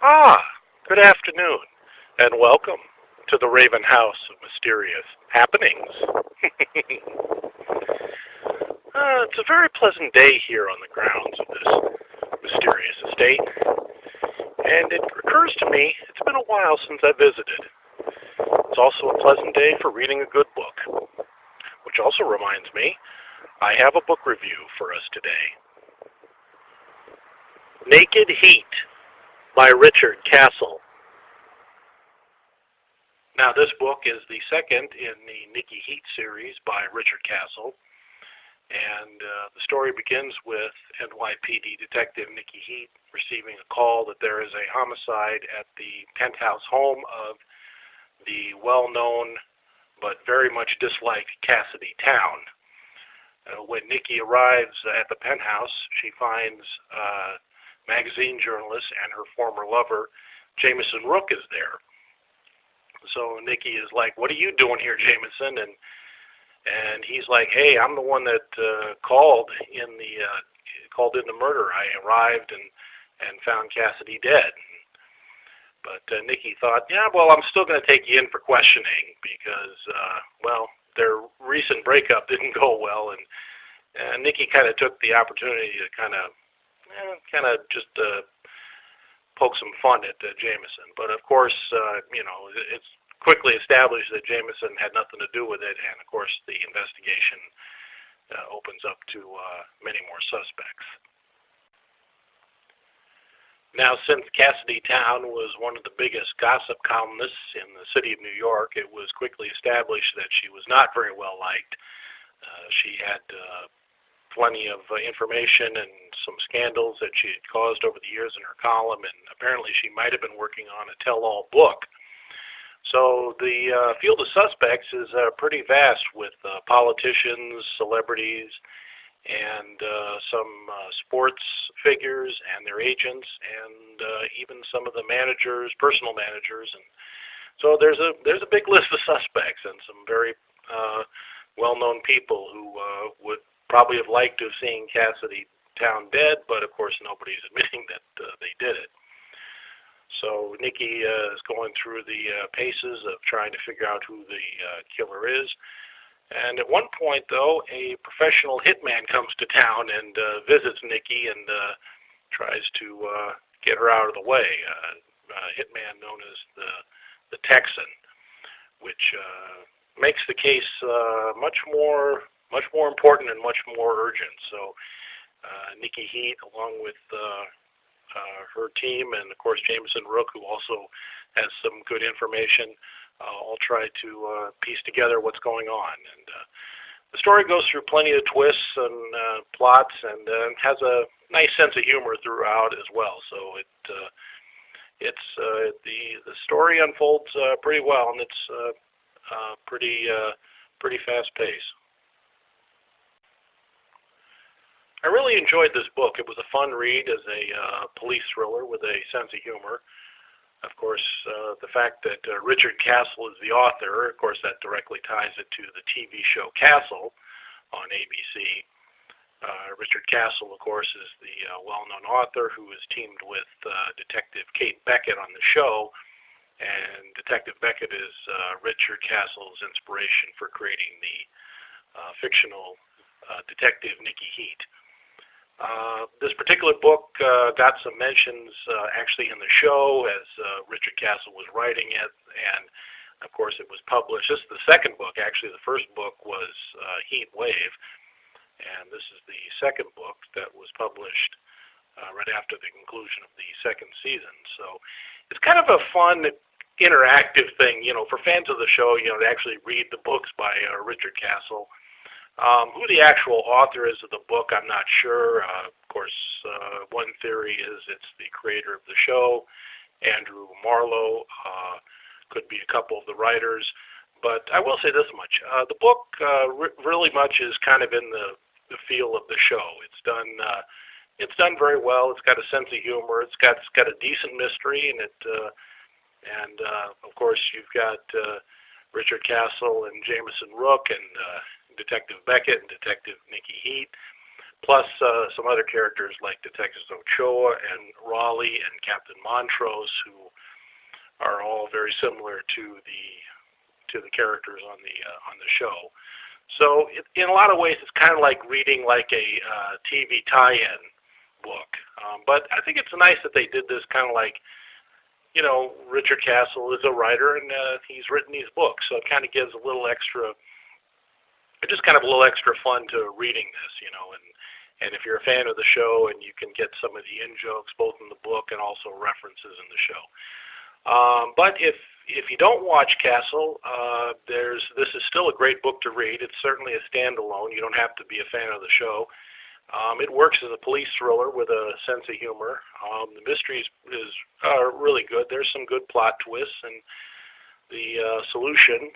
Good afternoon, and welcome to the Raven House of Mysterious Happenings. It's a very pleasant day here on the grounds of this mysterious estate, and it occurs to me it's been a while since I visited. It's also a pleasant day for reading a good book, which also reminds me I have a book review for us today. Naked Heat by Richard Castle. Now, this book is the second in the Nikki Heat series by Richard Castle, and the story begins with NYPD Detective Nikki Heat receiving a call that there is a homicide at the penthouse home of the well-known but very much disliked Cassidy Town. When Nikki arrives at the penthouse, she finds magazine journalist and her former lover, Jameson Rook, is there. So Nikki is like, "What are you doing here, Jameson?" And he's like, "Hey, I'm the one that called in the murder. I arrived and found Cassidy dead." But Nikki thought, "Yeah, well, I'm still going to take you in for questioning because, their recent breakup didn't go well." And Nikki kind of took the opportunity to kind of just poke some fun at Jameson. But of course, it's quickly established that Jameson had nothing to do with it, and of course the investigation opens up to many more suspects. Now, since Cassidy Town was one of the biggest gossip columnists in the city of New York, it was quickly established that she was not very well liked. She had plenty of information and some scandals that she had caused over the years in her column, and apparently she might have been working on a tell-all book. So the field of suspects is pretty vast, with politicians, celebrities, and some sports figures and their agents, and even some of the managers, personal managers. And so there's a big list of suspects and some very well-known people who would probably have liked to have seen Cassidy Town dead, but of course nobody's admitting that they did it. So Nikki is going through the paces of trying to figure out who the killer is. And at one point, though, a professional hitman comes to town and visits Nikki and tries to get her out of the way. A hitman known as the Texan, which makes the case much more important and much more urgent. So Nikki Heat, along with her team, and of course Jameson Rook, who also has some good information, all try to piece together what's going on. And the story goes through plenty of twists and plots, and has a nice sense of humor throughout as well. So the story unfolds pretty well, and it's pretty fast paced. I really enjoyed this book. It was a fun read as a police thriller with a sense of humor. Of course, the fact that Richard Castle is the author, of course, that directly ties it to the TV show Castle on ABC. Richard Castle, of course, is the well-known author who has teamed with Detective Kate Beckett on the show, and Detective Beckett is Richard Castle's inspiration for creating the fictional detective Nikki Heat. This particular book got some mentions actually in the show as Richard Castle was writing it, and of course it was published. This is the second book. Actually, the first book was Heat Wave, and this is the second book that was published right after the conclusion of the second season. So it's kind of a fun, interactive thing, for fans of the show, to actually read the books by Richard Castle. Who the actual author is of the book, I'm not sure. Of course, one theory is it's the creator of the show, Andrew Marlowe. Could be a couple of the writers. But I will say this much. The book really much is kind of in the feel of the show. It's done very well. It's got a sense of humor. It's got a decent mystery, and of course you've got Richard Castle and Jameson Rook and Detective Beckett and Detective Nikki Heat. plus some other characters like Detectives Ochoa and Raleigh and Captain Montrose, who are all very similar to the characters on the show. So in a lot of ways, it's kind of like reading like a TV tie-in book. But I think it's nice that they did this kind of like, Richard Castle is a writer, and he's written these books, so it kind of gives a little extra, just kind of a little extra fun to reading this, and if you're a fan of the show, and you can get some of the in-jokes both in the book and also references in the show. But if you don't watch Castle, this is still a great book to read. It's certainly a standalone. You don't have to be a fan of the show. It works as a police thriller with a sense of humor. The mystery is really good. There's some good plot twists, and the solution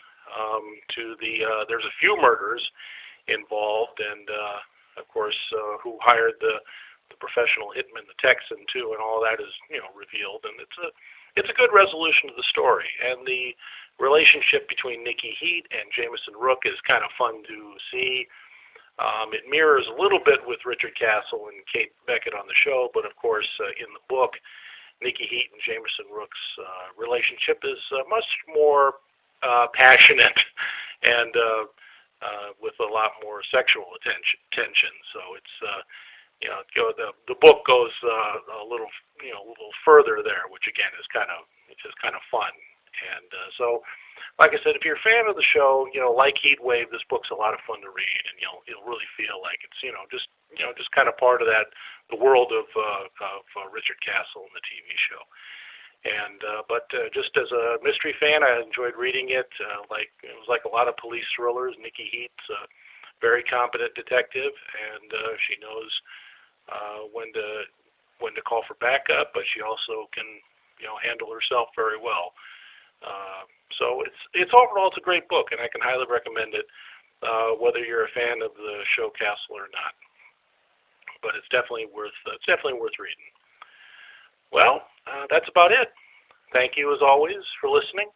there's a few murders involved, and of course, who hired the professional hitman, the Texan, too, and all that is revealed, and it's a good resolution to the story, and the relationship between Nikki Heat and Jameson Rook is kind of fun to see. It mirrors a little bit with Richard Castle and Kate Beckett on the show, but of course, in the book, Nikki Heat and Jameson Rook's relationship is much more passionate and with a lot more sexual tension. So it's the book goes a little further there, which again is kind of fun. And so, like I said, if you're a fan of the show, like Heat Wave, this book's a lot of fun to read, and you'll really feel like it's just kind of part of the world of Richard Castle and the TV show. And but just as a mystery fan, I enjoyed reading it. It was like a lot of police thrillers. Nikki Heat's a very competent detective, and she knows when to call for backup, but she also can handle herself very well. So it's overall it's a great book, and I can highly recommend it, whether you're a fan of the show Castle or not. But it's definitely worth reading. Well, that's about it. Thank you as always for listening.